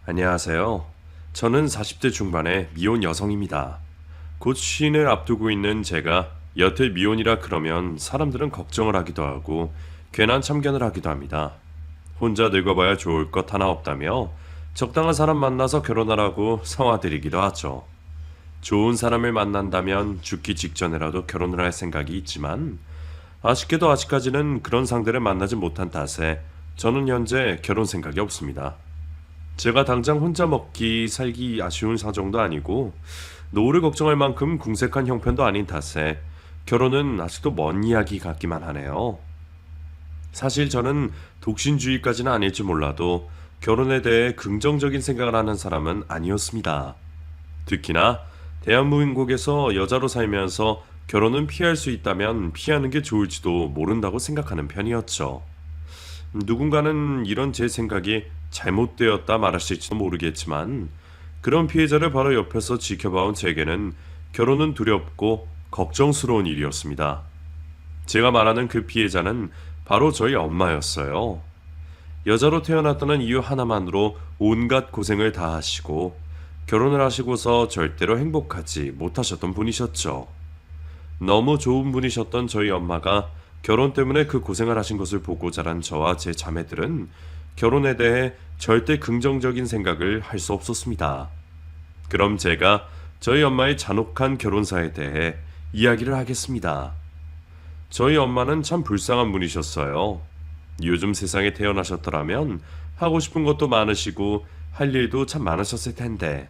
안녕하세요. 저는 40대 중반의 미혼 여성입니다. 곧 취인을 앞두고 있는 제가 여태 미혼이라 그러면 사람들은 걱정을 하기도 하고 괜한 참견을 하기도 합니다. 혼자 늙어봐야 좋을 것 하나 없다며 적당한 사람 만나서 결혼하라고 성화드리기도 하죠. 좋은 사람을 만난다면 죽기 직전에라도 결혼을 할 생각이 있지만 아쉽게도 아직까지는 그런 상대를 만나지 못한 탓에 저는 현재 결혼 생각이 없습니다. 제가 당장 혼자 먹기 살기 아쉬운 사정도 아니고 노후를 걱정할 만큼 궁색한 형편도 아닌 탓에 결혼은 아직도 먼 이야기 같기만 하네요. 사실 저는 독신주의까지는 아닐지 몰라도 결혼에 대해 긍정적인 생각을 하는 사람은 아니었습니다. 특히나 대한민국에서 여자로 살면서 결혼은 피할 수 있다면 피하는 게 좋을지도 모른다고 생각하는 편이었죠. 누군가는 이런 제 생각이 잘못되었다 말하실지도 모르겠지만 그런 피해자를 바로 옆에서 지켜봐온 제게는 결혼은 두렵고 걱정스러운 일이었습니다. 제가 말하는 그 피해자는 바로 저희 엄마였어요. 여자로 태어났다는 이유 하나만으로 온갖 고생을 다 하시고 결혼을 하시고서 절대로 행복하지 못하셨던 분이셨죠. 너무 좋은 분이셨던 저희 엄마가 결혼 때문에 그 고생을 하신 것을 보고 자란 저와 제 자매들은 결혼에 대해 절대 긍정적인 생각을 할 수 없었습니다. 그럼 제가 저희 엄마의 잔혹한 결혼사에 대해 이야기를 하겠습니다. 저희 엄마는 참 불쌍한 분이셨어요. 요즘 세상에 태어나셨더라면 하고 싶은 것도 많으시고 할 일도 참 많으셨을 텐데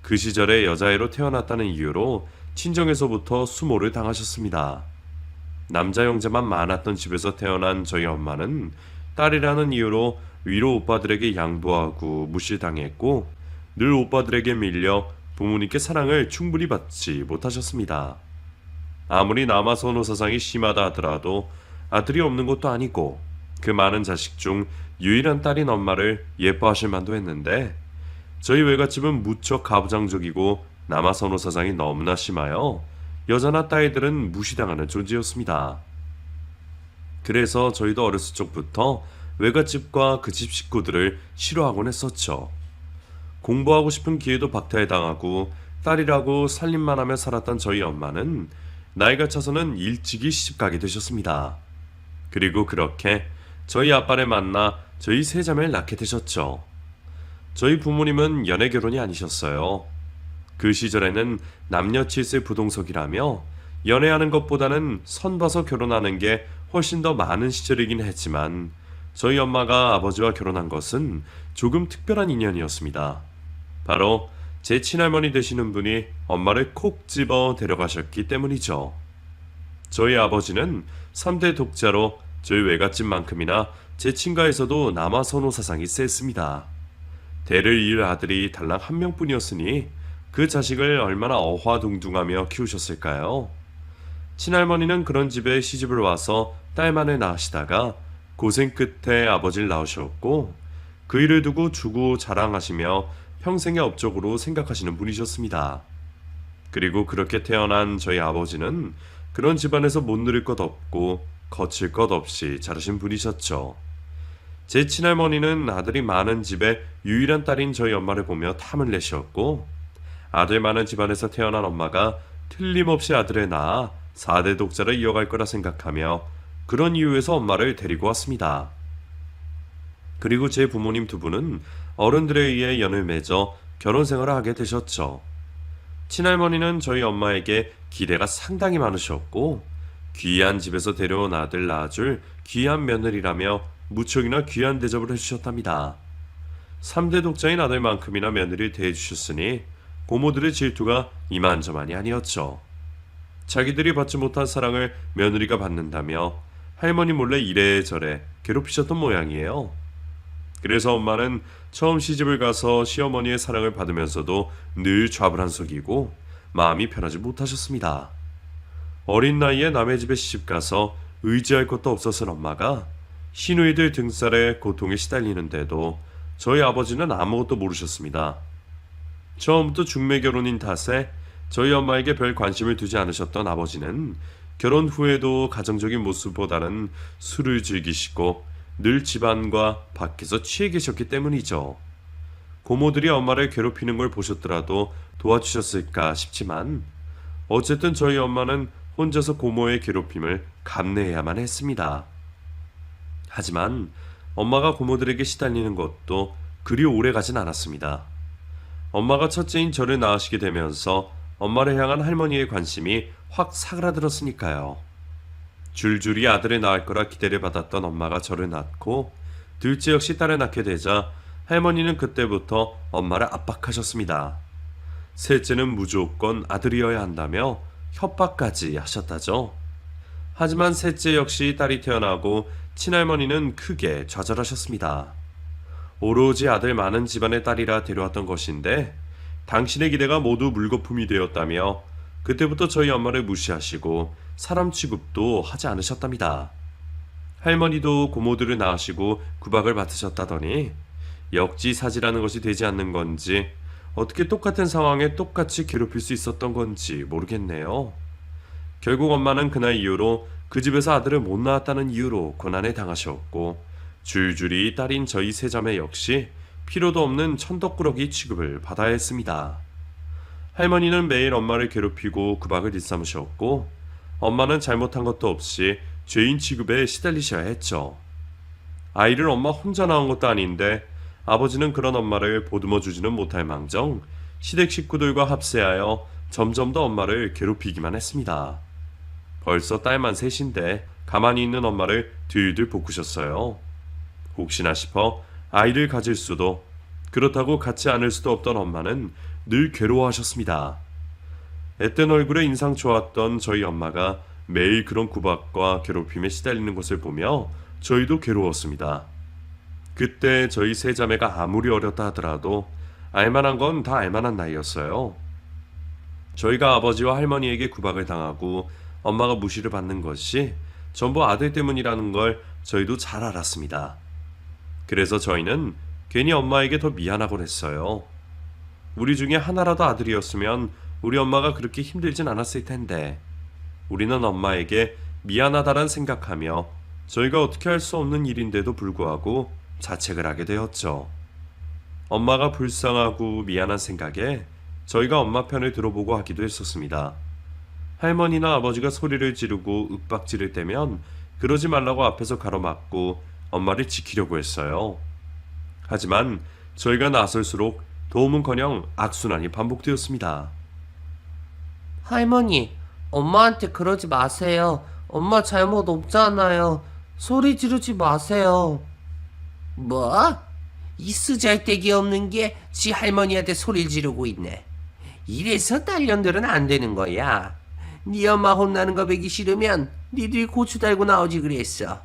그 시절에 여자애로 태어났다는 이유로 친정에서부터 수모를 당하셨습니다. 남자 형제만 많았던 집에서 태어난 저희 엄마는 딸이라는 이유로 위로 오빠들에게 양보하고 무시당했고 늘 오빠들에게 밀려 부모님께 사랑을 충분히 받지 못하셨습니다. 아무리 남아선호 사상이 심하다 하더라도 아들이 없는 것도 아니고 그 많은 자식 중 유일한 딸인 엄마를 예뻐하실 만도 했는데 저희 외갓집은 무척 가부장적이고 남아선호 사상이 너무나 심하여 여자나 딸들은 무시당하는 존재였습니다. 그래서 저희도 어렸을 적부터 외갓집과 그 집 식구들을 싫어하곤 했었죠. 공부하고 싶은 기회도 박탈당하고 딸이라고 살림만 하며 살았던 저희 엄마는 나이가 차서는 일찍이 시집가게 되셨습니다. 그리고 그렇게 저희 아빠를 만나 저희 세 자매를 낳게 되셨죠. 저희 부모님은 연애 결혼이 아니셨어요. 그 시절에는 남녀 칠세 부동석이라며 연애하는 것보다는 선 봐서 결혼하는 게 훨씬 더 많은 시절이긴 했지만 저희 엄마가 아버지와 결혼한 것은 조금 특별한 인연이었습니다. 바로 제 친할머니 되시는 분이 엄마를 콕 집어 데려가셨기 때문이죠. 저희 아버지는 3대 독자로 저희 외갓집만큼이나 제 친가에서도 남아선호 사상이 셌습니다. 대를 이을 아들이 달랑 한 명뿐이었으니 그 자식을 얼마나 어화둥둥하며 키우셨을까요? 친할머니는 그런 집에 시집을 와서 딸만을 낳으시다가 고생 끝에 아버지를 낳으셨고 그 일을 두고 주고 자랑하시며 평생의 업적으로 생각하시는 분이셨습니다. 그리고 그렇게 태어난 저희 아버지는 그런 집안에서 못 누릴 것 없고 거칠 것 없이 자라신 분이셨죠. 제 친할머니는 아들이 많은 집에 유일한 딸인 저희 엄마를 보며 탐을 내셨고 아들 많은 집안에서 태어난 엄마가 틀림없이 아들을 낳아 4대 독자를 이어갈 거라 생각하며 그런 이유에서 엄마를 데리고 왔습니다. 그리고 제 부모님 두 분은 어른들에 의해 연을 맺어 결혼 생활을 하게 되셨죠. 친할머니는 저희 엄마에게 기대가 상당히 많으셨고 귀한 집에서 데려온 아들 낳아줄 귀한 며느리라며 무척이나 귀한 대접을 해주셨답니다. 3대 독자인 아들만큼이나 며느리를 대해주셨으니 고모들의 질투가 이만저만이 아니었죠. 자기들이 받지 못한 사랑을 며느리가 받는다며 할머니 몰래 이래저래 괴롭히셨던 모양이에요. 그래서 엄마는 처음 시집을 가서 시어머니의 사랑을 받으면서도 늘 좌불안석이고 마음이 편하지 못하셨습니다. 어린 나이에 남의 집에 시집가서 의지할 것도 없었던 엄마가 시누이들 등살에 고통에 시달리는데도 저희 아버지는 아무것도 모르셨습니다. 처음부터 중매 결혼인 탓에 저희 엄마에게 별 관심을 두지 않으셨던 아버지는 결혼 후에도 가정적인 모습보다는 술을 즐기시고 늘 집안과 밖에서 취해 계셨기 때문이죠. 고모들이 엄마를 괴롭히는 걸 보셨더라도 도와주셨을까 싶지만 어쨌든 저희 엄마는 혼자서 고모의 괴롭힘을 감내해야만 했습니다. 하지만 엄마가 고모들에게 시달리는 것도 그리 오래 가진 않았습니다. 엄마가 첫째인 저를 낳으시게 되면서 엄마를 향한 할머니의 관심이 확 사그라들었으니까요. 줄줄이 아들을 낳을 거라 기대를 받았던 엄마가 저를 낳고 둘째 역시 딸을 낳게 되자 할머니는 그때부터 엄마를 압박하셨습니다. 셋째는 무조건 아들이어야 한다며 협박까지 하셨다죠. 하지만 셋째 역시 딸이 태어나고 친할머니는 크게 좌절하셨습니다. 오로지 아들 많은 집안의 딸이라 데려왔던 것인데 당신의 기대가 모두 물거품이 되었다며 그때부터 저희 엄마를 무시하시고 사람 취급도 하지 않으셨답니다. 할머니도 고모들을 낳으시고 구박을 받으셨다더니 역지사지라는 것이 되지 않는 건지 어떻게 똑같은 상황에 똑같이 괴롭힐 수 있었던 건지 모르겠네요. 결국 엄마는 그날 이후로 그 집에서 아들을 못 낳았다는 이유로 고난에 당하셨고 줄줄이 딸인 저희 세자매 역시 필요도 없는 천덕꾸러기 취급을 받아야 했습니다. 할머니는 매일 엄마를 괴롭히고 구박을 일삼으셨고 엄마는 잘못한 것도 없이 죄인 취급에 시달리셔야 했죠. 아이를 엄마 혼자 낳은 것도 아닌데 아버지는 그런 엄마를 보듬어 주지는 못할 망정 시댁 식구들과 합세하여 점점 더 엄마를 괴롭히기만 했습니다. 벌써 딸만 셋인데 가만히 있는 엄마를 들들 볶으셨어요. 혹시나 싶어 아이를 가질 수도 그렇다고 갖지 않을 수도 없던 엄마는 늘 괴로워하셨습니다. 앳된 얼굴에 인상 좋았던 저희 엄마가 매일 그런 구박과 괴롭힘에 시달리는 것을 보며 저희도 괴로웠습니다. 그때 저희 세 자매가 아무리 어렸다 하더라도 알만한 건 다 알만한 나이였어요. 저희가 아버지와 할머니에게 구박을 당하고 엄마가 무시를 받는 것이 전부 아들 때문이라는 걸 저희도 잘 알았습니다. 그래서 저희는 괜히 엄마에게 더 미안하곤 했어요. 우리 중에 하나라도 아들이었으면 우리 엄마가 그렇게 힘들진 않았을 텐데 우리는 엄마에게 미안하다란 생각하며 저희가 어떻게 할 수 없는 일인데도 불구하고 자책을 하게 되었죠. 엄마가 불쌍하고 미안한 생각에 저희가 엄마 편을 들어보고 하기도 했었습니다. 할머니나 아버지가 소리를 지르고 윽박지를 때면 그러지 말라고 앞에서 가로막고 엄마를 지키려고 했어요. 하지만 저희가 나설수록 도움은커녕 악순환이 반복되었습니다. 할머니, 엄마한테 그러지 마세요. 엄마 잘못 없잖아요. 소리 지르지 마세요. 뭐? 이 쓰잘데기 없는 게 지 할머니한테 소리를 지르고 있네. 이래서 딸년들은 안 되는 거야. 네 엄마 혼나는 거 보기 싫으면 니들이 고추 달고 나오지 그랬어.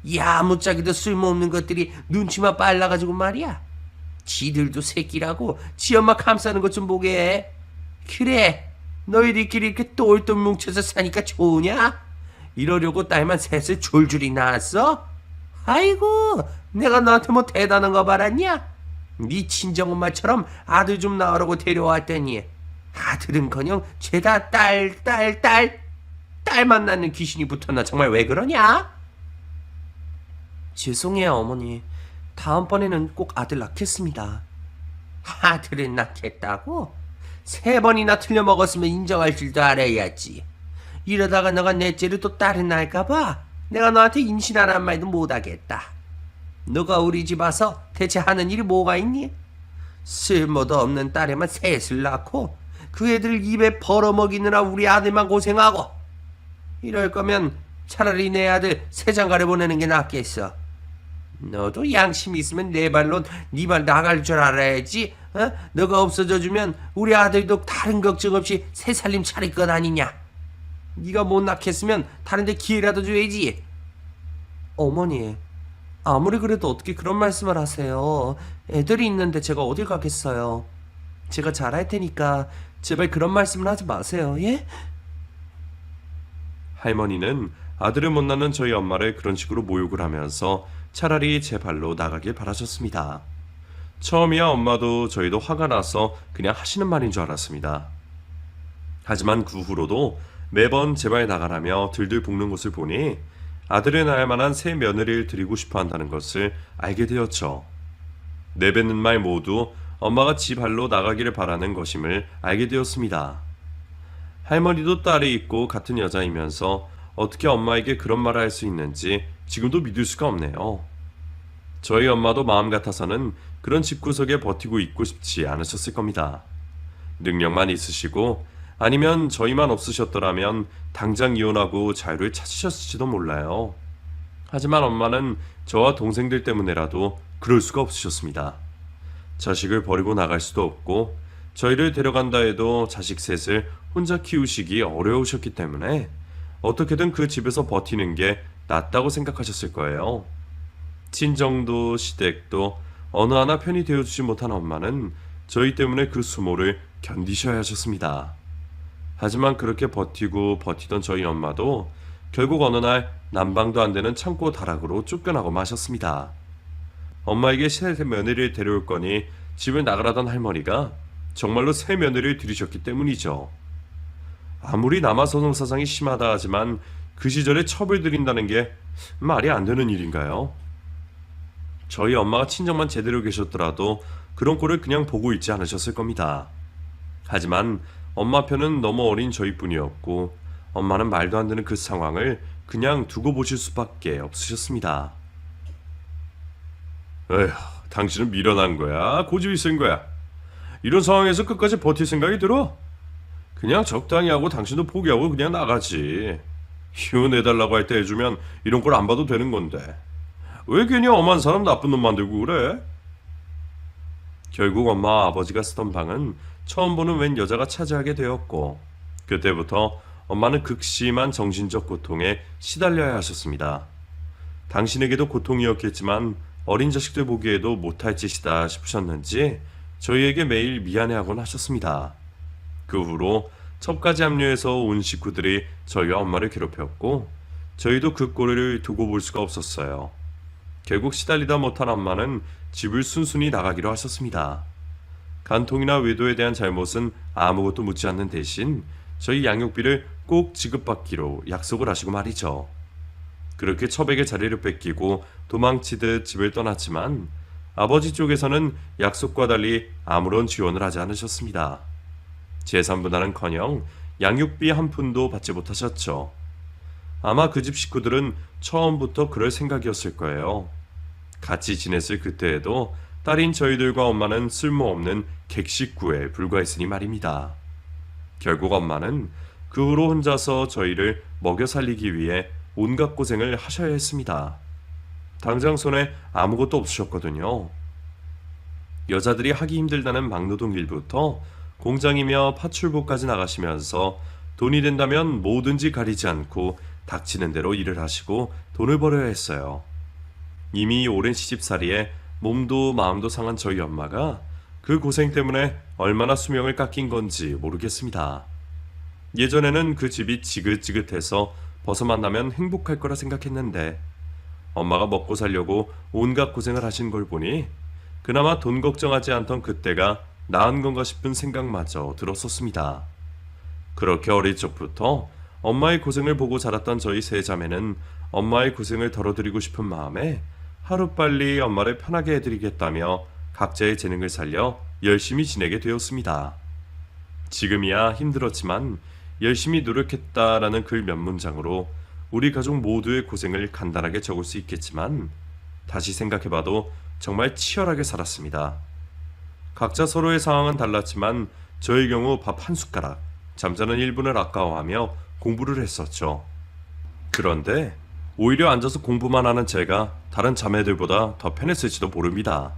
이 아무짝에도 쓸모없는 것들이 눈치만 빨라가지고 말이야. 지들도 새끼라고 지 엄마 감싸는 것 좀 보게 해. 그래, 너희들끼리 이렇게 똘똘 뭉쳐서 사니까 좋으냐? 이러려고 딸만 셋을 줄줄이 낳았어? 아이고, 내가 너한테 뭐 대단한 거 바랐냐? 네 친정엄마처럼 아들 좀 낳으라고 데려왔더니 아들은커녕 죄다 딸만 낳는 귀신이 붙었나. 정말 왜 그러냐? 죄송해요 어머니. 다음번에는 꼭 아들 낳겠습니다. 아들은 낳겠다고? 3번이나 틀려먹었으면 인정할 줄도 알아야지. 이러다가 너가 넷째로 또 딸을 낳을까봐 내가 너한테 임신하란 말도 못하겠다. 너가 우리 집 와서 대체 하는 일이 뭐가 있니? 쓸모도 없는 딸에만 셋을 낳고 그 애들 입에 벌어먹이느라 우리 아들만 고생하고. 이럴 거면 차라리 내 아들 세장가를 보내는 게 낫겠어. 너도 양심 있으면 내 발로 네 발 나갈 줄 알아야지. 어? 너가 없어져 주면 우리 아들도 다른 걱정 없이 새 살림 차릴 것 아니냐. 네가 못 낳겠으면 다른 데 기회라도 줘야지. 어머니, 아무리 그래도 어떻게 그런 말씀을 하세요. 애들이 있는데 제가 어딜 가겠어요. 제가 잘할 테니까 제발 그런 말씀을 하지 마세요. 예? 할머니는 아들을 못 낳는 저희 엄마를 그런 식으로 모욕을 하면서 차라리 제 발로 나가길 바라셨습니다. 처음이야 엄마도 저희도 화가 나서 그냥 하시는 말인 줄 알았습니다. 하지만 그 후로도 매번 제발 나가라며 들들 볶는 것을 보니 아들을 낳을 만한 새 며느리를 드리고 싶어 한다는 것을 알게 되었죠. 내뱉는 말 모두 엄마가 지 발로 나가기를 바라는 것임을 알게 되었습니다. 할머니도 딸이 있고 같은 여자이면서 어떻게 엄마에게 그런 말을 할 수 있는지 지금도 믿을 수가 없네요. 저희 엄마도 마음 같아서는 그런 집구석에 버티고 있고 싶지 않으셨을 겁니다. 능력만 있으시고 아니면 저희만 없으셨더라면 당장 이혼하고 자유를 찾으셨을지도 몰라요. 하지만 엄마는 저와 동생들 때문에라도 그럴 수가 없으셨습니다. 자식을 버리고 나갈 수도 없고 저희를 데려간다 해도 자식 셋을 혼자 키우시기 어려우셨기 때문에 어떻게든 그 집에서 버티는 게 낫다고 생각하셨을 거예요. 친정도 시댁도 어느 하나 편히 되어주지 못한 엄마는 저희 때문에 그 수모를 견디셔야 하셨습니다. 하지만 그렇게 버티고 버티던 저희 엄마도 결국 어느 날 난방도 안 되는 창고 다락으로 쫓겨나고 마셨습니다. 엄마에게 새 며느리를 데려올 거니 집을 나가라던 할머니가 정말로 새 며느리를 들이셨기 때문이죠. 아무리 남아선호 사상이 심하다 하지만 그 시절에 첩을 들인다는 게 말이 안 되는 일인가요? 저희 엄마가 친정만 제대로 계셨더라도 그런 꼴을 그냥 보고 있지 않으셨을 겁니다. 하지만 엄마 편은 너무 어린 저희뿐이었고 엄마는 말도 안 되는 그 상황을 그냥 두고 보실 수밖에 없으셨습니다. 에휴, 당신은 미련한 거야? 고집이 센 거야? 이런 상황에서 끝까지 버틸 생각이 들어? 그냥 적당히 하고 당신도 포기하고 그냥 나가지. 이혼해달라고 할 때 해주면 이런 걸 안 봐도 되는 건데 왜 괜히 엄한 사람 나쁜 놈 만들고 그래? 결국 엄마와 아버지가 쓰던 방은 처음 보는 웬 여자가 차지하게 되었고 그때부터 엄마는 극심한 정신적 고통에 시달려야 하셨습니다. 당신에게도 고통이었겠지만 어린 자식들 보기에도 못할 짓이다 싶으셨는지 저희에게 매일 미안해하곤 하셨습니다. 그 후로 첩까지 합류해서 온 식구들이 저희와 엄마를 괴롭혔고 저희도 그 꼴을 두고 볼 수가 없었어요. 결국 시달리다 못한 엄마는 집을 순순히 나가기로 하셨습니다. 간통이나 외도에 대한 잘못은 아무것도 묻지 않는 대신 저희 양육비를 꼭 지급받기로 약속을 하시고 말이죠. 그렇게 첩에게 자리를 뺏기고 도망치듯 집을 떠났지만 아버지 쪽에서는 약속과 달리 아무런 지원을 하지 않으셨습니다. 재산분할은커녕 양육비 한 푼도 받지 못하셨죠. 아마 그 집 식구들은 처음부터 그럴 생각이었을 거예요. 같이 지냈을 그때에도 딸인 저희들과 엄마는 쓸모없는 객식구에 불과했으니 말입니다. 결국 엄마는 그 후로 혼자서 저희를 먹여 살리기 위해 온갖 고생을 하셔야 했습니다. 당장 손에 아무것도 없으셨거든요. 여자들이 하기 힘들다는 막노동 일부터 공장이며 파출부까지 나가시면서 돈이 된다면 뭐든지 가리지 않고 닥치는 대로 일을 하시고 돈을 벌어야 했어요. 이미 오랜 시집살이에 몸도 마음도 상한 저희 엄마가 그 고생 때문에 얼마나 수명을 깎인 건지 모르겠습니다. 예전에는 그 집이 지긋지긋해서 벗어만 나면 행복할 거라 생각했는데 엄마가 먹고 살려고 온갖 고생을 하신 걸 보니 그나마 돈 걱정하지 않던 그때가 나은 건가 싶은 생각마저 들었었습니다. 그렇게 어릴 적부터 엄마의 고생을 보고 자랐던 저희 세 자매는 엄마의 고생을 덜어드리고 싶은 마음에 하루빨리 엄마를 편하게 해드리겠다며 각자의 재능을 살려 열심히 지내게 되었습니다. 지금이야 힘들었지만 열심히 노력했다라는 글 몇 문장으로 우리 가족 모두의 고생을 간단하게 적을 수 있겠지만 다시 생각해봐도 정말 치열하게 살았습니다. 각자 서로의 상황은 달랐지만 저의 경우 밥 한 숟가락, 잠자는 1분을 아까워하며 공부를 했었죠. 그런데 오히려 앉아서 공부만 하는 제가 다른 자매들보다 더 편했을지도 모릅니다.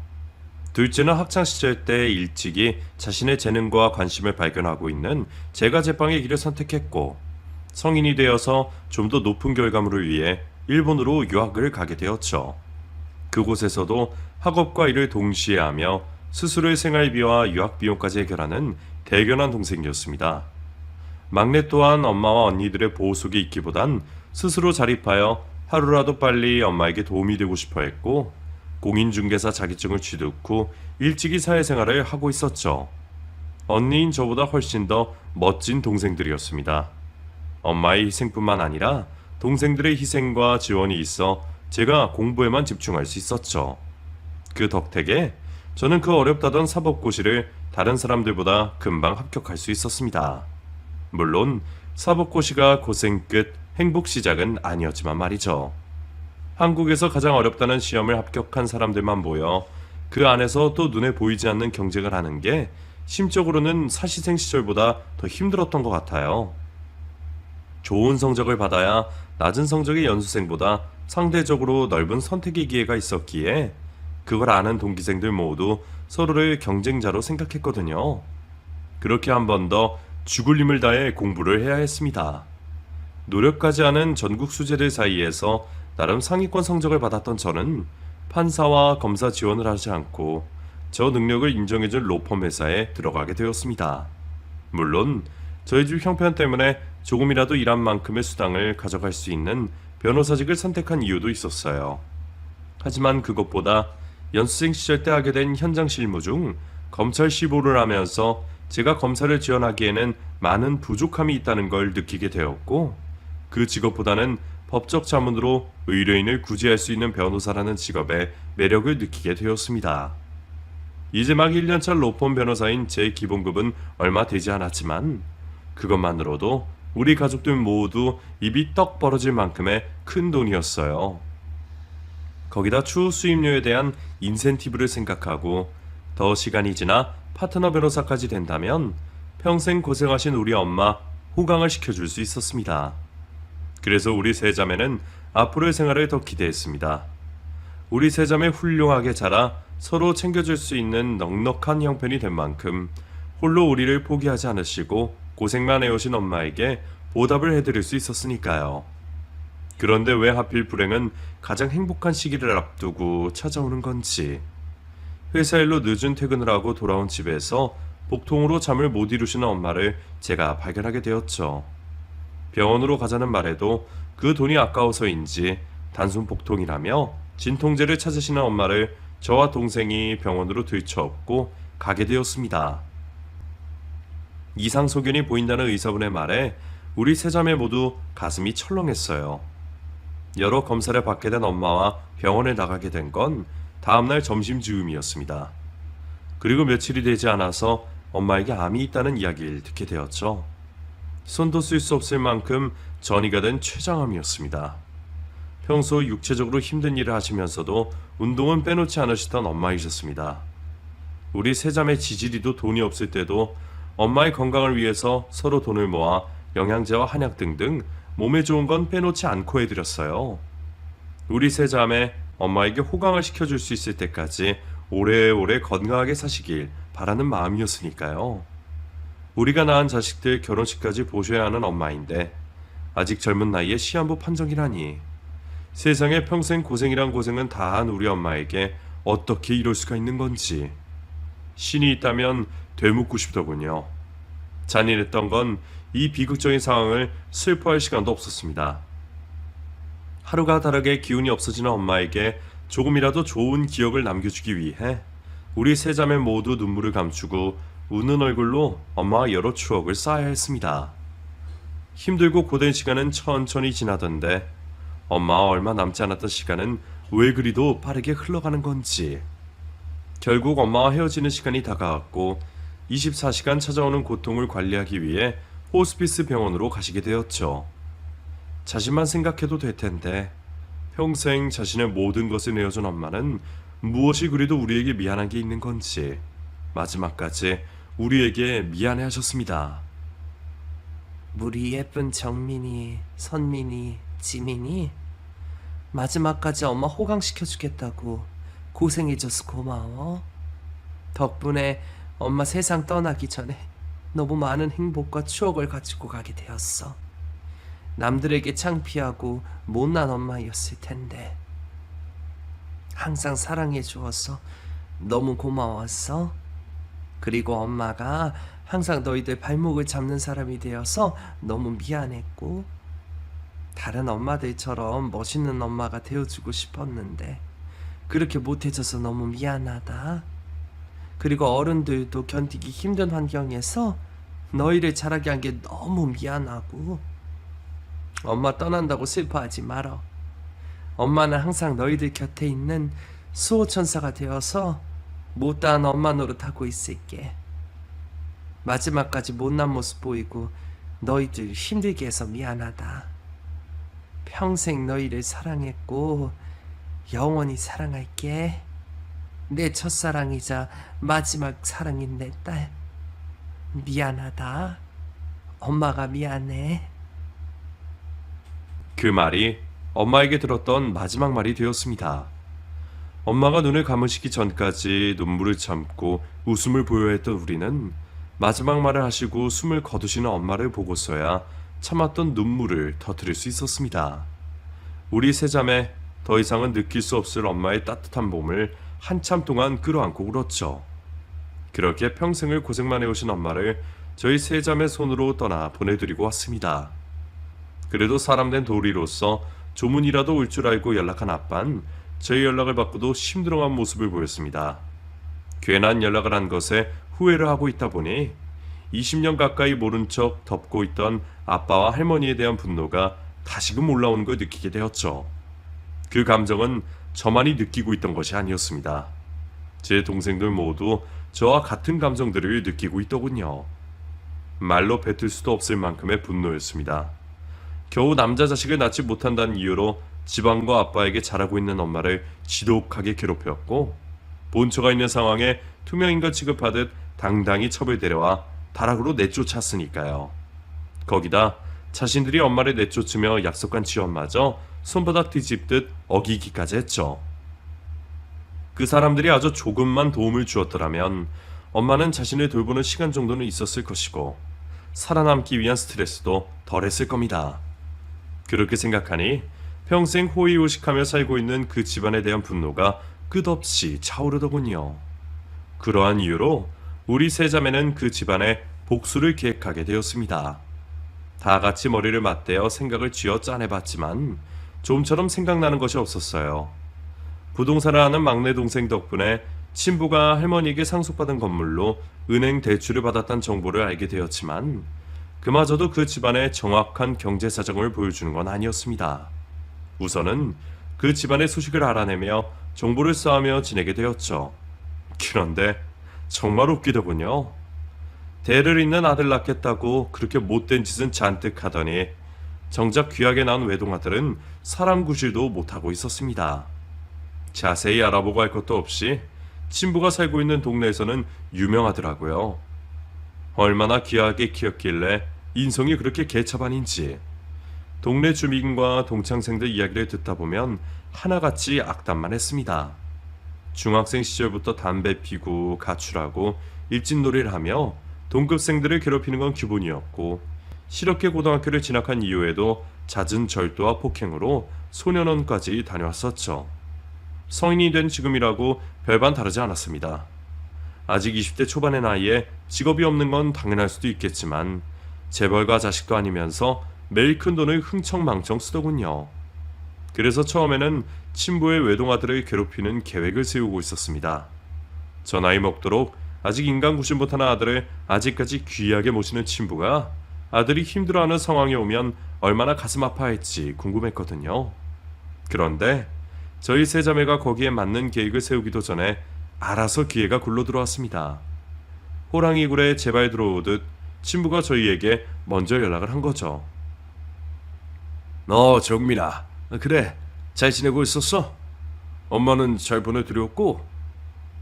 둘째는 학창시절 때 일찍이 자신의 재능과 관심을 발견하고 있는 제가 제빵의 길을 선택했고 성인이 되어서 좀 더 높은 결과물을 위해 일본으로 유학을 가게 되었죠. 그곳에서도 학업과 일을 동시에 하며 스스로의 생활비와 유학비용까지 해결하는 대견한 동생이었습니다. 막내 또한 엄마와 언니들의 보호 속에 있기보단 스스로 자립하여 하루라도 빨리 엄마에게 도움이 되고 싶어 했고 공인중개사 자격증을 취득 후 일찍이 사회생활을 하고 있었죠. 언니인 저보다 훨씬 더 멋진 동생들이었습니다. 엄마의 희생뿐만 아니라 동생들의 희생과 지원이 있어 제가 공부에만 집중할 수 있었죠. 그 덕택에 저는 그 어렵다던 사법고시를 다른 사람들보다 금방 합격할 수 있었습니다. 물론 사법고시가 고생 끝 행복 시작은 아니었지만 말이죠. 한국에서 가장 어렵다는 시험을 합격한 사람들만 모여 그 안에서 또 눈에 보이지 않는 경쟁을 하는 게 심적으로는 사시생 시절보다 더 힘들었던 것 같아요. 좋은 성적을 받아야 낮은 성적의 연수생보다 상대적으로 넓은 선택의 기회가 있었기에 그걸 아는 동기생들 모두 서로를 경쟁자로 생각했거든요. 그렇게 한 번 더 죽을 힘을 다해 공부를 해야 했습니다. 노력하지 않은 전국 수재들 사이에서 나름 상위권 성적을 받았던 저는 판사와 검사 지원을 하지 않고 저 능력을 인정해준 로펌 회사에 들어가게 되었습니다. 물론 저희 집 형편 때문에 조금이라도 일한 만큼의 수당을 가져갈 수 있는 변호사직을 선택한 이유도 있었어요. 하지만 그것보다 연수생 시절 때 하게 된 현장 실무 중 검찰 시보를 하면서 제가 검사를 지원하기에는 많은 부족함이 있다는 걸 느끼게 되었고, 그 직업보다는 법적 자문으로 의뢰인을 구제할 수 있는 변호사라는 직업의 매력을 느끼게 되었습니다. 이제 막 1년차 로펌 변호사인 제 기본급은 얼마 되지 않았지만 그것만으로도 우리 가족들 모두 입이 떡 벌어질 만큼의 큰 돈이었어요. 거기다 추후 수임료에 대한 인센티브를 생각하고 더 시간이 지나 파트너 변호사까지 된다면 평생 고생하신 우리 엄마 호강을 시켜줄 수 있었습니다. 그래서 우리 세 자매는 앞으로의 생활을 더 기대했습니다. 우리 세 자매 훌륭하게 자라 서로 챙겨줄 수 있는 넉넉한 형편이 된 만큼 홀로 우리를 포기하지 않으시고 고생만 해오신 엄마에게 보답을 해드릴 수 있었으니까요. 그런데 왜 하필 불행은 가장 행복한 시기를 앞두고 찾아오는 건지. 회사 일로 늦은 퇴근을 하고 돌아온 집에서 복통으로 잠을 못 이루시는 엄마를 제가 발견하게 되었죠. 병원으로 가자는 말에도 그 돈이 아까워서인지 단순 복통이라며 진통제를 찾으시는 엄마를 저와 동생이 병원으로 들쳐업고 가게 되었습니다. 이상 소견이 보인다는 의사분의 말에 우리 세 자매 모두 가슴이 철렁했어요. 여러 검사를 받게 된 엄마와 병원에 나가게 된 건 다음날 점심 즈음이었습니다. 그리고 며칠이 되지 않아서 엄마에게 암이 있다는 이야기를 듣게 되었죠. 손도 쓸 수 없을 만큼 전이가 된 췌장암이었습니다. 평소 육체적으로 힘든 일을 하시면서도 운동은 빼놓지 않으시던 엄마이셨습니다. 우리 세 자매 지질이도 돈이 없을 때도 엄마의 건강을 위해서 서로 돈을 모아 영양제와 한약 등등 몸에 좋은 건 빼놓지 않고 해드렸어요. 우리 세 자매 엄마에게 호강을 시켜줄 수 있을 때까지 오래오래 건강하게 사시길 바라는 마음이었으니까요. 우리가 낳은 자식들 결혼식까지 보셔야 하는 엄마인데 아직 젊은 나이에 시한부 판정이라니. 세상에 평생 고생이란 고생은 다한 우리 엄마에게 어떻게 이럴 수가 있는 건지. 신이 있다면 되묻고 싶더군요. 잔인했던 건 이 비극적인 상황을 슬퍼할 시간도 없었습니다. 하루가 다르게 기운이 없어지는 엄마에게 조금이라도 좋은 기억을 남겨주기 위해 우리 세 자매 모두 눈물을 감추고 웃는 얼굴로 엄마와 여러 추억을 쌓아야 했습니다. 힘들고 고된 시간은 천천히 지나던데 엄마와 얼마 남지 않았던 시간은 왜 그리도 빠르게 흘러가는 건지. 결국 엄마와 헤어지는 시간이 다가왔고 24시간 찾아오는 고통을 관리하기 위해 호스피스 병원으로 가시게 되었죠. 자신만 생각해도 될 텐데 평생 자신의 모든 것을 내어준 엄마는 무엇이 그리도 우리에게 미안한 게 있는 건지 마지막까지 우리에게 미안해 하셨습니다. 우리 예쁜 정민이, 선민이, 지민이 마지막까지 엄마 호강시켜주겠다고 고생해줘서 고마워. 덕분에 엄마 세상 떠나기 전에 너무 많은 행복과 추억을 가지고 가게 되었어. 남들에게 창피하고 못난 엄마였을 텐데 항상 사랑해 주어서 너무 고마웠어. 그리고 엄마가 항상 너희들 발목을 잡는 사람이 되어서 너무 미안했고 다른 엄마들처럼 멋있는 엄마가 되어주고 싶었는데 그렇게 못해줘서 너무 미안하다. 그리고 어른들도 견디기 힘든 환경에서 너희를 자라게 한 게 너무 미안하고 엄마 떠난다고 슬퍼하지 말어. 엄마는 항상 너희들 곁에 있는 수호천사가 되어서 못다한 엄마 노릇하고 있을게. 마지막까지 못난 모습 보이고 너희들 힘들게 해서 미안하다. 평생 너희를 사랑했고 영원히 사랑할게. 내 첫사랑이자 마지막 사랑인 내 딸. 미안하다. 엄마가 미안해. 그 말이 엄마에게 들었던 마지막 말이 되었습니다. 엄마가 눈을 감으시기 전까지 눈물을 참고 웃음을 보여야 했던 우리는 마지막 말을 하시고 숨을 거두시는 엄마를 보고서야 참았던 눈물을 터뜨릴 수 있었습니다. 우리 세자매 더 이상은 느낄 수 없을 엄마의 따뜻한 몸을 한참 동안 끌어안고 울었죠. 그렇게 평생을 고생만 해오신 엄마를 저희 세자매 손으로 떠나 보내드리고 왔습니다. 그래도 사람된 도리로서 조문이라도 올 줄 알고 연락한 아빤 저희 연락을 받고도 힘들어한 모습을 보였습니다. 괜한 연락을 한 것에 후회를 하고 있다 보니 20년 가까이 모른 척 덮고 있던 아빠와 할머니에 대한 분노가 다시금 올라오는 걸 느끼게 되었죠. 그 감정은 저만이 느끼고 있던 것이 아니었습니다. 제 동생들 모두 저와 같은 감정들을 느끼고 있더군요. 말로 뱉을 수도 없을 만큼의 분노였습니다. 겨우 남자 자식을 낳지 못한다는 이유로 지방과 아빠에게 잘하고 있는 엄마를 지독하게 괴롭혔고, 본처가 있는 상황에 투명인간 취급하듯 당당히 첩을 데려와 다락으로 내쫓았으니까요. 거기다 자신들이 엄마를 내쫓으며 약속한 지원마저 손바닥 뒤집듯 어기기까지 했죠. 그 사람들이 아주 조금만 도움을 주었더라면 엄마는 자신을 돌보는 시간 정도는 있었을 것이고 살아남기 위한 스트레스도 덜했을 겁니다. 그렇게 생각하니 평생 호의호식하며 살고 있는 그 집안에 대한 분노가 끝없이 차오르더군요. 그러한 이유로 우리 세자매는 그 집안에 복수를 계획하게 되었습니다. 다 같이 머리를 맞대어 생각을 쥐어 짜내봤지만 좀처럼 생각나는 것이 없었어요. 부동산을 하는 막내 동생 덕분에 친부가 할머니에게 상속받은 건물로 은행 대출을 받았다는 정보를 알게 되었지만 그마저도 그 집안의 정확한 경제 사정을 보여주는 건 아니었습니다. 우선은 그 집안의 소식을 알아내며 정보를 쌓으며 지내게 되었죠. 그런데 정말 웃기더군요. 대를 잇는 아들 낳겠다고 그렇게 못된 짓은 잔뜩 하더니 정작 귀하게 낳은 외동아들은 사람 구실도 못하고 있었습니다. 자세히 알아보고 할 것도 없이 친부가 살고 있는 동네에서는 유명하더라고요. 얼마나 귀하게 키웠길래 인성이 그렇게 개차반인지. 동네 주민과 동창생들 이야기를 듣다 보면 하나같이 악담만 했습니다. 중학생 시절부터 담배 피고 가출하고 일진놀이를 하며 동급생들을 괴롭히는 건 기본이었고, 실업계 고등학교를 진학한 이후에도 잦은 절도와 폭행으로 소년원까지 다녀왔었죠. 성인이 된 지금이라고 별반 다르지 않았습니다. 아직 20대 초반의 나이에 직업이 없는 건 당연할 수도 있겠지만 재벌가 자식도 아니면서 매일 큰 돈을 흥청망청 쓰더군요. 그래서 처음에는 친부의 외동아들을 괴롭히는 계획을 세우고 있었습니다. 저 나이 먹도록 아직 인간 구실 못하는 아들을 아직까지 귀하게 모시는 친부가 아들이 힘들어하는 상황이 오면 얼마나 가슴 아파할지 궁금했거든요. 그런데 저희 세자매가 거기에 맞는 계획을 세우기도 전에 알아서 기회가 굴러 들어왔습니다. 호랑이 굴에 제발 들어오듯 친부가 저희에게 먼저 연락을 한 거죠. 너 정민아, 그래 잘 지내고 있었어? 엄마는 잘 보내드렸고?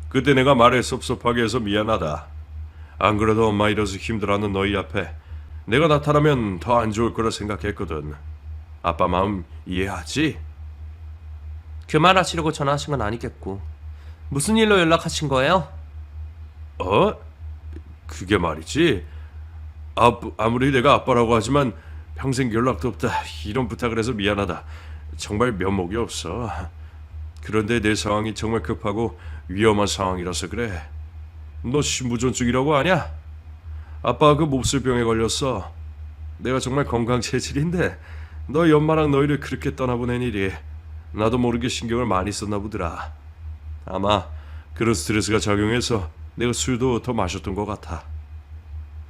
그때 내가 말을 섭섭하게 해서 미안하다. 안 그래도 엄마 이래서 힘들어하는 너희 앞에 내가 나타나면 더 안 좋을 거라 생각했거든. 아빠 마음 이해하지? 그 말 하시려고 전화하신 건 아니겠고. 무슨 일로 연락하신 거예요? 그게 말이지. 아무리 내가 아빠라고 하지만 평생 연락도 없다 이런 부탁을 해서 미안하다. 정말 면목이 없어. 그런데 내 상황이 정말 급하고 위험한 상황이라서 그래. 너 신부전증이라고 아냐? 아빠가 그 몹쓸 병에 걸렸어. 내가 정말 건강체질인데 너 엄마랑 너희를 그렇게 떠나보낸 일이 나도 모르게 신경을 많이 썼나 보더라. 아마 그런 스트레스가 작용해서 내가 술도 더 마셨던 것 같아.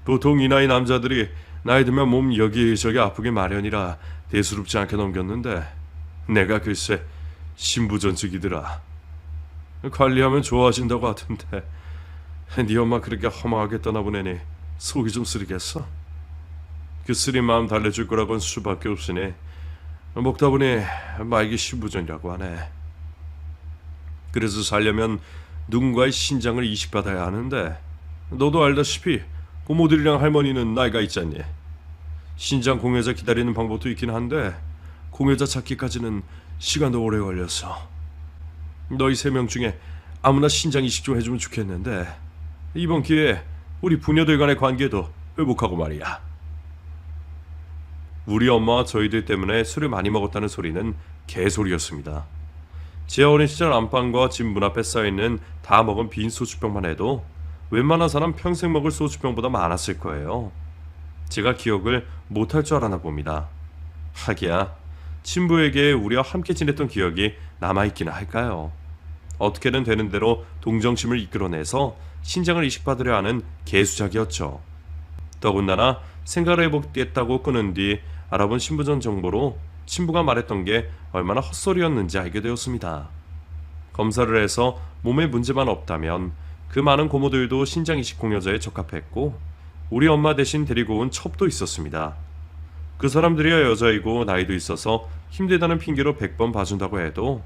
보통 이 나이 남자들이 나이 들면 몸 여기저기 아프게 마련이라 대수롭지 않게 넘겼는데 내가 글쎄 신부전증이더라. 관리하면 좋아진다고 하던데 네 엄마 그렇게 허망하게 떠나보내니 속이 좀 쓰리겠어. 그 쓰린 마음 달래줄 거라고는 수밖에 없으니 먹다 보니 말기 신부전이라고 하네. 그래서 살려면 누군가의 신장을 이식받아야 하는데 너도 알다시피 고모들이랑 할머니는 나이가 있잖니. 신장 공여자 기다리는 방법도 있긴 한데 공여자 찾기까지는 시간도 오래 걸려서 너희 3명 중에 아무나 신장 이식 좀 해주면 좋겠는데 이번 기회에 우리 부녀들 간의 관계도 회복하고 말이야. 우리 엄마와 저희들 때문에 술을 많이 먹었다는 소리는 개소리였습니다. 제 어린 시절 안방과 집 문 앞에 쌓여있는 다 먹은 빈 소주병만 해도 웬만한 사람 평생 먹을 소주병보다 많았을 거예요. 제가 기억을 못할 줄 알았나 봅니다. 하기야 친부에게 우리와 함께 지냈던 기억이 남아있기나 할까요? 어떻게든 되는 대로 동정심을 이끌어내서 신장을 이식받으려 하는 개수작이었죠. 더군다나 생각을 해보겠다고 끊은 뒤 알아본 신부전 정보로 친부가 말했던 게 얼마나 헛소리였는지 알게 되었습니다. 검사를 해서 몸에 문제만 없다면 그 많은 고모들도 신장 이식 공여자에 적합했고 우리 엄마 대신 데리고 온 첩도 있었습니다. 그 사람들이야 여자이고 나이도 있어서 힘들다는 핑계로 100번 봐준다고 해도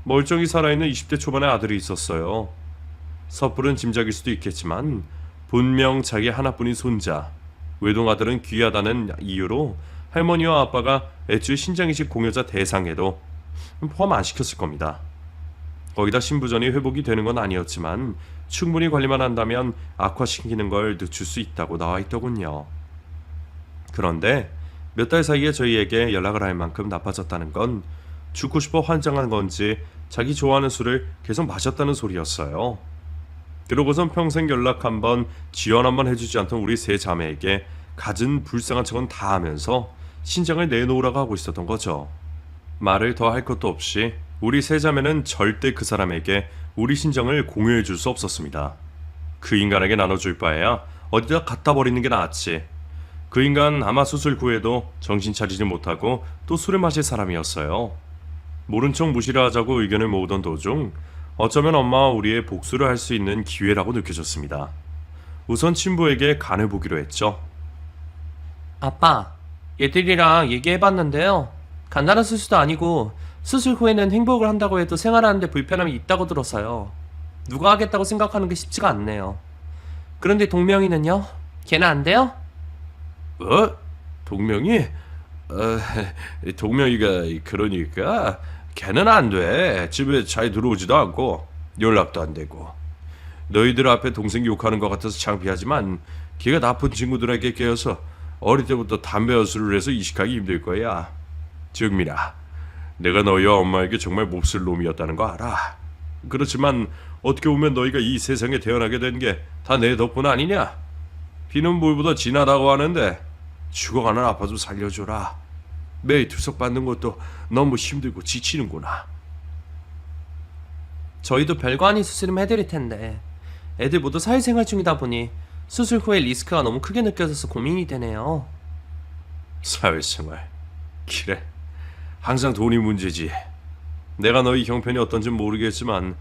멀쩡히 살아있는 20대 초반의 아들이 있었어요. 섣부른 짐작일 수도 있겠지만 분명 자기 하나뿐인 손자, 외동아들은 귀하다는 이유로 할머니와 아빠가 애초에 신장이식 공여자 대상에도 포함 안 시켰을 겁니다. 거기다 신부전이 회복이 되는 건 아니었지만 충분히 관리만 한다면 악화시키는 걸 늦출 수 있다고 나와 있더군요. 그런데 몇 달 사이에 저희에게 연락을 할 만큼 나빠졌다는 건 죽고 싶어 환장한 건지 자기 좋아하는 술을 계속 마셨다는 소리였어요. 그러고선 평생 연락 한번 지원 한번 해주지 않던 우리 3자매에게 갖은 불쌍한 척은 다 하면서 신장을 내놓으라고 하고 있었던 거죠. 말을 더 할 것도 없이 우리 3자매는 절대 그 사람에게 우리 신장을 공유해 줄 수 없었습니다. 그 인간에게 나눠줄 바에야 어디다 갖다 버리는 게 나았지. 그 인간 아마 수술 후에도 정신 차리지 못하고 또 술을 마실 사람이었어요. 모른 척 무시를 하자고 의견을 모으던 도중 어쩌면 엄마와 우리의 복수를 할 수 있는 기회라고 느껴졌습니다. 우선 친부에게 간을 보기로 했죠. 아빠, 얘들이랑 얘기해봤는데요. 간단한 수술도 아니고 수술 후에는 행복을 한다고 해도 생활하는데 불편함이 있다고 들어서요. 누가 하겠다고 생각하는 게 쉽지가 않네요. 그런데 동명이는요? 걔는 안 돼요? 동명이? 동명이가 그러니까 걔는 안 돼. 집에 잘 들어오지도 않고 연락도 안 되고. 너희들 앞에 동생 욕하는 것 같아서 창피하지만 걔가 나쁜 친구들에게 깨어서 어릴 때부터 담배 연수를 해서 이식하기 힘들 거야. 정민아, 내가 너희와 엄마에게 정말 몹쓸 놈이었다는 거 알아. 그렇지만 어떻게 보면 너희가 이 세상에 태어나게 된 게 다 내 덕분 아니냐? 비는 물보다 진하다고 하는데 죽어가는 아빠 좀 살려줘라. 매일 투석 받는 것도 너무 힘들고 지치는구나. 저희도 별거 아닌 수술이면 해드릴 텐데 애들 모두 사회생활 중이다 보니 수술 후에 리스크가 너무 크게 느껴져서 고민이 되네요. 사회생활. 그래. 항상 돈이 문제지. 내가 너희 형편이 어떤지 모르겠지만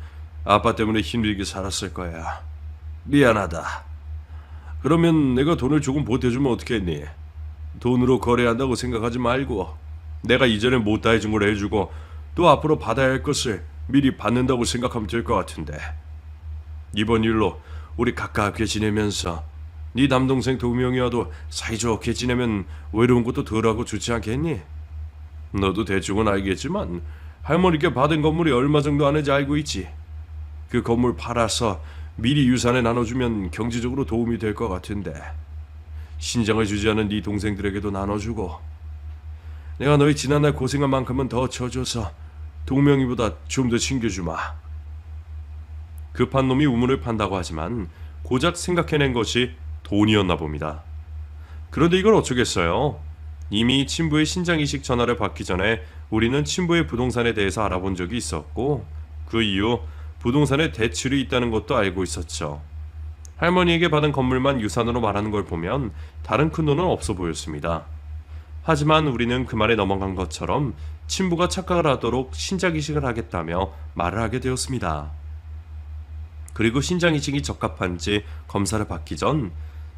아빠 때문에 힘들게 살았을 거야. 미안하다. 그러면 내가 돈을 조금 보태주면 어떻겠니? 돈으로 거래한다고 생각하지 말고 내가 이전에 못다 해준 걸 해주고 또 앞으로 받아야 할 것을 미리 받는다고 생각하면 될 것 같은데. 이번 일로 우리 가깝게 지내면서 네 남동생 동명이와도 사이좋게 지내면 외로운 것도 덜하고 좋지 않겠니? 너도 대충은 알겠지만 할머니께 받은 건물이 얼마 정도 하는지 알고 있지. 그 건물 팔아서 미리 유산에 나눠주면 경제적으로 도움이 될 것 같은데 신장을 주지 않은 네 동생들에게도 나눠주고 내가 너희 지난날 고생한 만큼은 더 쳐줘서 동명이보다 좀 더 챙겨주마. 급한 놈이 우물을 판다고 하지만 고작 생각해낸 것이 돈이었나 봅니다. 그런데 이걸 어쩌겠어요. 이미 친부의 신장이식 전화를 받기 전에 우리는 친부의 부동산에 대해서 알아본 적이 있었고 그 이후 부동산에 대출이 있다는 것도 알고 있었죠. 할머니에게 받은 건물만 유산으로 말하는 걸 보면 다른 큰 돈은 없어 보였습니다. 하지만 우리는 그 말에 넘어간 것처럼 친부가 착각을 하도록 신장이식을 하겠다며 말을 하게 되었습니다. 그리고 신장 이식이 적합한지 검사를 받기 전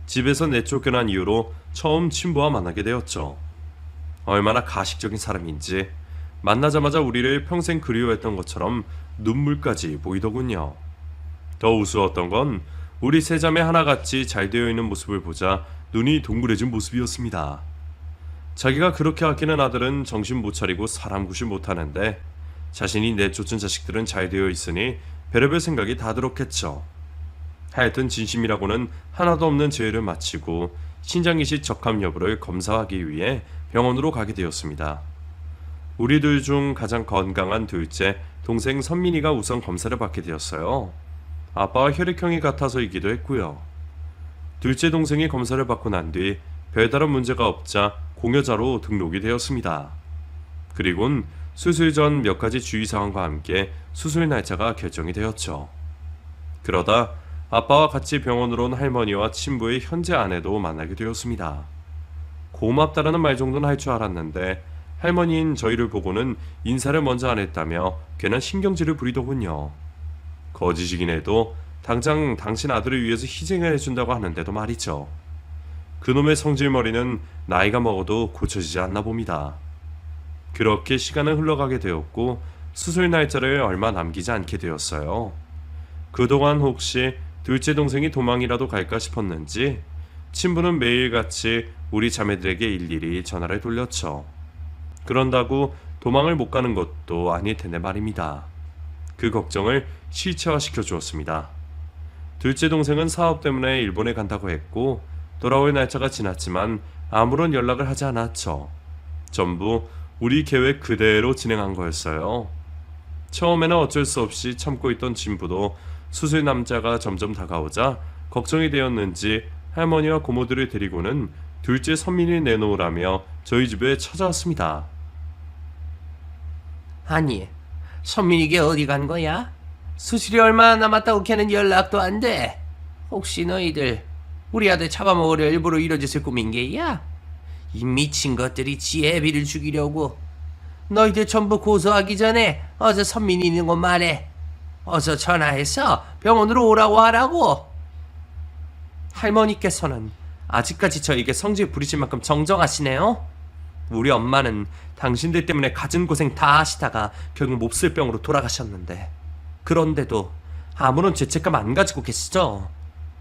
집에서 내쫓겨난 이후로 처음 친부와 만나게 되었죠. 얼마나 가식적인 사람인지 만나자마자 우리를 평생 그리워했던 것처럼 눈물까지 보이더군요. 더 우스웠던 건 우리 세 자매 하나같이 잘 되어 있는 모습을 보자 눈이 동그래진 모습이었습니다. 자기가 그렇게 아끼는 아들은 정신 못 차리고 사람 구실 못하는데 자신이 내쫓은 자식들은 잘 되어 있으니 별의별 생각이 다 들었겠죠. 하여튼 진심이라고는 하나도 없는 죄를 마치고 신장이식 적합 여부를 검사하기 위해 병원으로 가게 되었습니다. 우리들 중 가장 건강한 둘째 동생 선민이가 우선 검사를 받게 되었어요. 아빠와 혈액형이 같아서이기도 했고요. 둘째 동생이 검사를 받고 난 뒤 별다른 문제가 없자 공여자로 등록이 되었습니다. 그리곤 수술 전 몇 가지 주의사항과 함께 수술 날짜가 결정이 되었죠. 그러다 아빠와 같이 병원으로 온 할머니와 친부의 현재 아내도 만나게 되었습니다. 고맙다라는 말 정도는 할 줄 알았는데 할머니인 저희를 보고는 인사를 먼저 안 했다며 괜한 신경질을 부리더군요. 거짓이긴 해도 당장 당신 아들을 위해서 희생을 해준다고 하는데도 말이죠. 그놈의 성질머리는 나이가 먹어도 고쳐지지 않나 봅니다. 그렇게 시간은 흘러가게 되었고 수술 날짜를 얼마 남기지 않게 되었어요. 그동안 혹시 둘째 동생이 도망이라도 갈까 싶었는지 친부는 매일같이 우리 자매들에게 일일이 전화를 돌렸죠. 그런다고 도망을 못 가는 것도 아닐 텐데 말입니다. 그 걱정을 실체화시켜 주었습니다. 둘째 동생은 사업 때문에 일본에 간다고 했고 돌아올 날짜가 지났지만 아무런 연락을 하지 않았죠. 전부 우리 계획 그대로 진행한 거였어요. 처음에는 어쩔 수 없이 참고 있던 진부도 수술 남자가 점점 다가오자 걱정이 되었는지 할머니와 고모들을 데리고는 둘째 선민이를 내놓으라며 저희 집에 찾아왔습니다. 아니, 선민이게 어디 간 거야? 수술이 얼마 남았다고 걔는 연락도 안 돼. 혹시 너희들 우리 아들 잡아먹으려 일부러 이런 짓을 꾸민 게야? 이 미친 것들이 지 애비를 죽이려고. 너희들 전부 고소하기 전에 어서 선민이 있는 곳 말해. 어서 전화해서 병원으로 오라고 하라고. 할머니께서는 아직까지 저에게 성질 부리실 만큼 정정하시네요. 우리 엄마는 당신들 때문에 갖은 고생 다 하시다가 결국 몹쓸 병으로 돌아가셨는데 그런데도 아무런 죄책감 안 가지고 계시죠?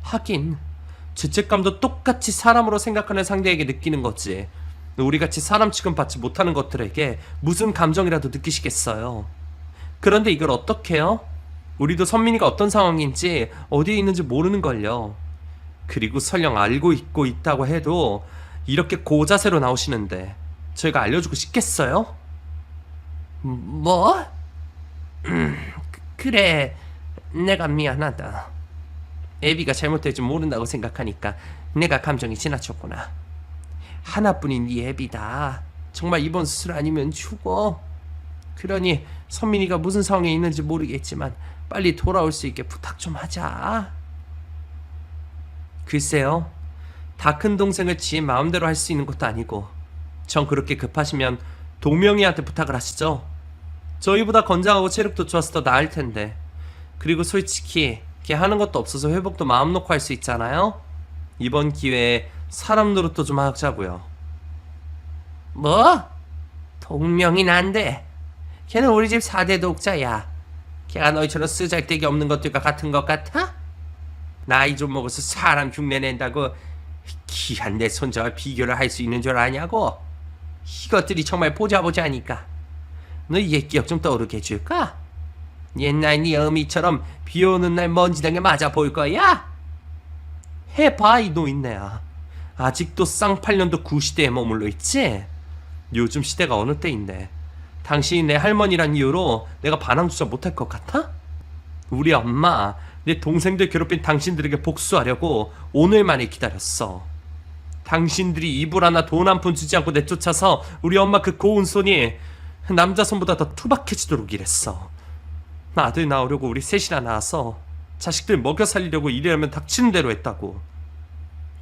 하긴 죄책감도 똑같이 사람으로 생각하는 상대에게 느끼는 거지 우리같이 사람 취급받지 못하는 것들에게 무슨 감정이라도 느끼시겠어요. 그런데 이걸 어떻게 해요? 우리도 선민이가 어떤 상황인지 어디에 있는지 모르는걸요. 그리고 설령 알고 있다고 해도 이렇게 고자세로 나오시는데 저희가 알려주고 싶겠어요? 뭐? 그래, 내가 미안하다. 애비가 잘못될 줄 모른다고 생각하니까 내가 감정이 지나쳤구나. 하나뿐인 네 애비다. 정말 이번 수술 아니면 죽어. 그러니 선민이가 무슨 상황에 있는지 모르겠지만 빨리 돌아올 수 있게 부탁 좀 하자. 글쎄요, 다 큰 동생을 지 마음대로 할 수 있는 것도 아니고 전 그렇게 급하시면 동명이한테 부탁을 하시죠. 저희보다 건장하고 체력도 좋아서 더 나을 텐데. 그리고 솔직히 걔 하는 것도 없어서 회복도 마음 놓고 할 수 있잖아요. 이번 기회에 사람 노릇도 좀 하자고요. 뭐? 동명이 난데 걔는 우리 집 4대 독자야. 걔가 너희처럼 쓰잘데기 없는 것들과 같은 것 같아? 나이 좀 먹어서 사람 흉내낸다고 귀한 내 손자와 비교를 할 수 있는 줄 아냐고? 이것들이 정말 보자 하니까 너 옛 기억 좀 떠오르게 해줄까? 옛날 네 어미처럼 비 오는 날 먼지등에 맞아 볼 거야? 해봐 이 노인네야. 아직도 쌍팔년도 구시대에 머물러 있지? 요즘 시대가 어느 때인데 당신이 내 할머니란 이유로 내가 반항조차 못할 것 같아? 우리 엄마 내 동생들 괴롭힌 당신들에게 복수하려고 오늘만을 기다렸어. 당신들이 이불 하나 돈 한 푼 주지 않고 내쫓아서 우리 엄마 그 고운 손이 남자 손보다 더 투박해지도록 일했어. 아들 낳으려고 우리 셋이나 낳아서 자식들 먹여 살리려고 일하면 닥치는 대로 했다고.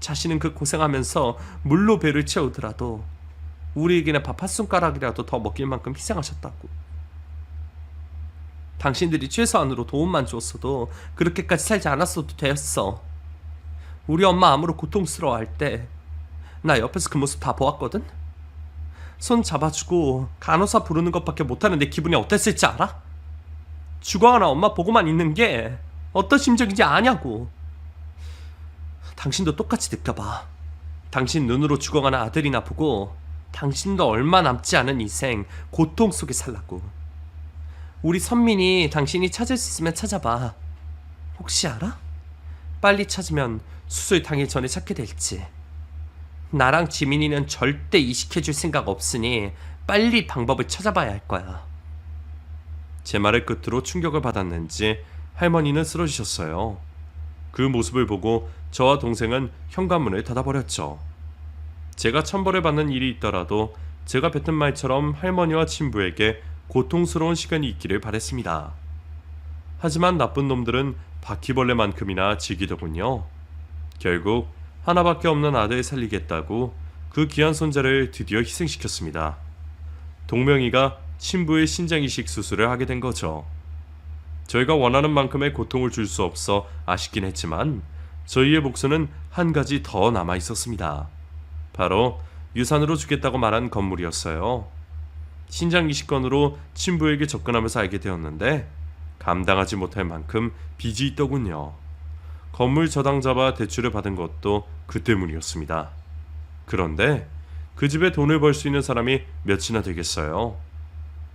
자신은 그 고생하면서 물로 배를 채우더라도 우리에게는 밥 한 숟가락이라도 더 먹일 만큼 희생하셨다고. 당신들이 최소한으로 도움만 줬어도 그렇게까지 살지 않았어도 되었어. 우리 엄마 암으로 고통스러워할 때 나 옆에서 그 모습 다 보았거든? 손 잡아주고 간호사 부르는 것밖에 못하는 내 기분이 어땠을지 알아? 죽어가나 엄마 보고만 있는 게 어떤 심정인지 아냐고. 당신도 똑같이 느껴봐. 당신 눈으로 죽어가는 아들이나 보고 당신도 얼마 남지 않은 인생 고통 속에 살라고. 우리 선민이 당신이 찾을 수 있으면 찾아봐. 혹시 알아? 빨리 찾으면 수술 당일 전에 찾게 될지. 나랑 지민이는 절대 이식해줄 생각 없으니 빨리 방법을 찾아봐야 할 거야. 제 말의 끝으로 충격을 받았는지 할머니는 쓰러지셨어요. 그 모습을 보고 저와 동생은 현관문을 닫아버렸죠. 제가 천벌을 받는 일이 있더라도 제가 뱉은 말처럼 할머니와 친부에게 고통스러운 시간이 있기를 바랬습니다. 하지만 나쁜 놈들은 바퀴벌레만큼이나 지기더군요. 결국 하나밖에 없는 아들 살리겠다고 그 귀한 손자를 드디어 희생시켰습니다. 동명이가 친부의 신장이식 수술을 하게 된 거죠. 저희가 원하는 만큼의 고통을 줄 수 없어 아쉽긴 했지만 저희의 복수는 한 가지 더 남아 있었습니다. 바로 유산으로 주겠다고 말한 건물이었어요. 신장 이식건으로 친부에게 접근하면서 알게 되었는데 감당하지 못할 만큼 빚이 있더군요. 건물 저당 잡아 대출을 받은 것도 그 때문이었습니다. 그런데 그 집에 돈을 벌 수 있는 사람이 몇이나 되겠어요.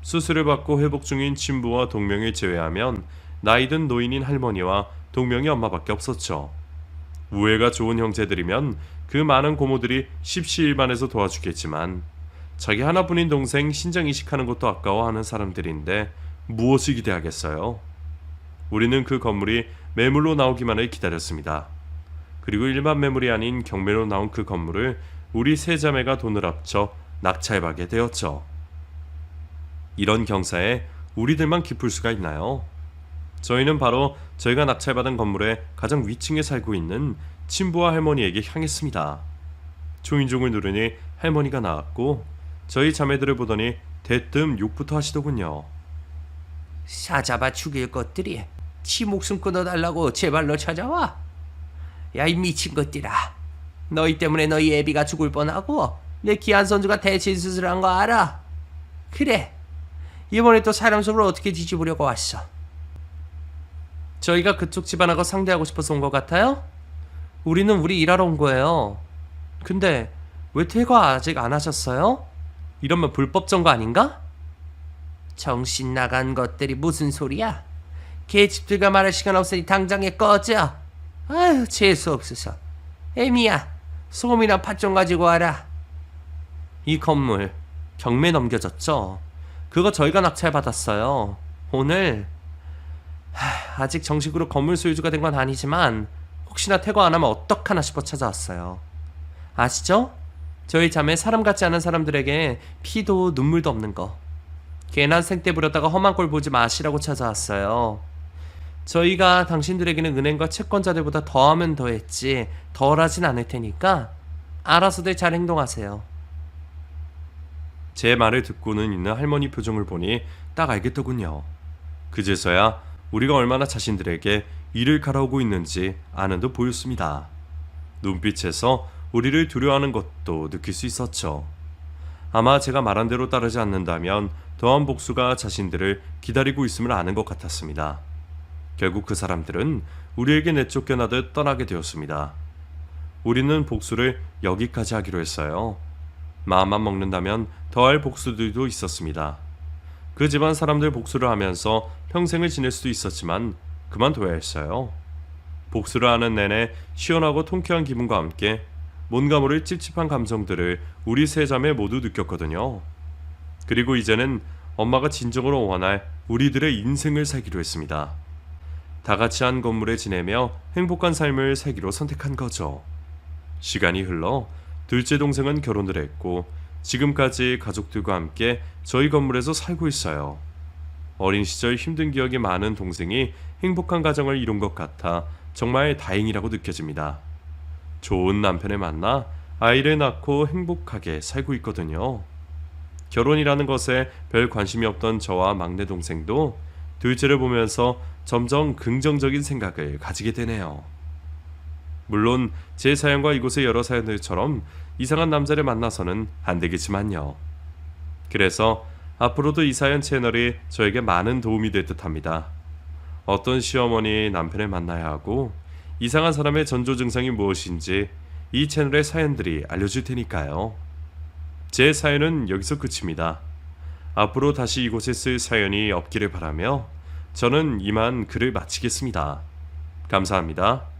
수술을 받고 회복 중인 친부와 동명을 제외하면 나이든 노인인 할머니와 동명이 엄마밖에 없었죠. 우애가 좋은 형제들이면 그 많은 고모들이 십시일반해서 도와주겠지만 자기 하나뿐인 동생 신장 이식하는 것도 아까워하는 사람들인데 무엇을 기대하겠어요? 우리는 그 건물이 매물로 나오기만을 기다렸습니다. 그리고 일반 매물이 아닌 경매로 나온 그 건물을 우리 세 자매가 돈을 합쳐 낙찰받게 되었죠. 이런 경사에 우리들만 기쁠 수가 있나요? 저희는 바로 저희가 낙찰받은 건물의 가장 위층에 살고 있는 친부와 할머니에게 향했습니다. 초인종을 누르니 할머니가 나왔고 저희 자매들을 보더니 대뜸 욕부터 하시더군요. 사잡아 죽일 것들이 치 목숨 끊어달라고 제 발로 찾아와? 야, 이 미친 것들아. 너희 때문에 너희 애비가 죽을 뻔하고 내 귀한 손주가 대체 수술한 거 알아? 그래, 이번에 또 사람 속을 어떻게 뒤집으려고 왔어? 저희가 그쪽 집안하고 상대하고 싶어서 온 것 같아요? 우리는 우리 일하러 온 거예요. 근데 왜 퇴가 아직 안 하셨어요? 이러면 불법 점거 아닌가? 정신 나간 것들이 무슨 소리야? 개집들과 말할 시간 없으니 당장에 꺼져. 아유, 재수 없어서. 애미야, 소금이나 팥 좀 가지고 와라. 이 건물 경매 넘겨졌죠? 그거 저희가 낙찰받았어요. 오늘 아직 정식으로 건물 소유주가 된 건 아니지만 혹시나 퇴거 안 하면 어떡하나 싶어 찾아왔어요. 아시죠? 저희 자매 사람 같지 않은 사람들에게 피도 눈물도 없는 거. 괜한 생떼 부렸다가 험한 꼴 보지 마시라고 찾아왔어요. 저희가 당신들에게는 은행과 채권자들보다 더하면 더했지 덜하진 않을 테니까 알아서들 잘 행동하세요. 제 말을 듣고는 있는 할머니 표정을 보니 딱 알겠더군요. 그제서야 우리가 얼마나 자신들에게 이를 갈아오고 있는지 아는 듯 보였습니다. 눈빛에서 우리를 두려워하는 것도 느낄 수 있었죠. 아마 제가 말한 대로 따르지 않는다면 더한 복수가 자신들을 기다리고 있음을 아는 것 같았습니다. 결국 그 사람들은 우리에게 내쫓겨나듯 떠나게 되었습니다. 우리는 복수를 여기까지 하기로 했어요. 마음만 먹는다면 더할 복수들도 있었습니다. 그 집안 사람들 복수를 하면서 평생을 지낼 수도 있었지만 그만둬야 했어요. 복수를 하는 내내 시원하고 통쾌한 기분과 함께 뭔가 모를 찝찝한 감정들을 우리 세 자매 모두 느꼈거든요. 그리고 이제는 엄마가 진정으로 원할 우리들의 인생을 살기로 했습니다. 다 같이 한 건물에 지내며 행복한 삶을 살기로 선택한 거죠. 시간이 흘러 둘째 동생은 결혼을 했고 지금까지 가족들과 함께 저희 건물에서 살고 있어요. 어린 시절 힘든 기억이 많은 동생이 행복한 가정을 이룬 것 같아 정말 다행이라고 느껴집니다. 좋은 남편을 만나 아이를 낳고 행복하게 살고 있거든요. 결혼이라는 것에 별 관심이 없던 저와 막내 동생도 둘째를 보면서 점점 긍정적인 생각을 가지게 되네요. 물론 제 사연과 이곳의 여러 사연들처럼 이상한 남자를 만나서는 안 되겠지만요. 그래서 앞으로도 이 사연 채널이 저에게 많은 도움이 될 듯합니다. 어떤 시어머니 남편을 만나야 하고 이상한 사람의 전조 증상이 무엇인지 이 채널의 사연들이 알려줄 테니까요. 제 사연은 여기서 끝입니다. 앞으로 다시 이곳에 쓸 사연이 없기를 바라며 저는 이만 글을 마치겠습니다. 감사합니다.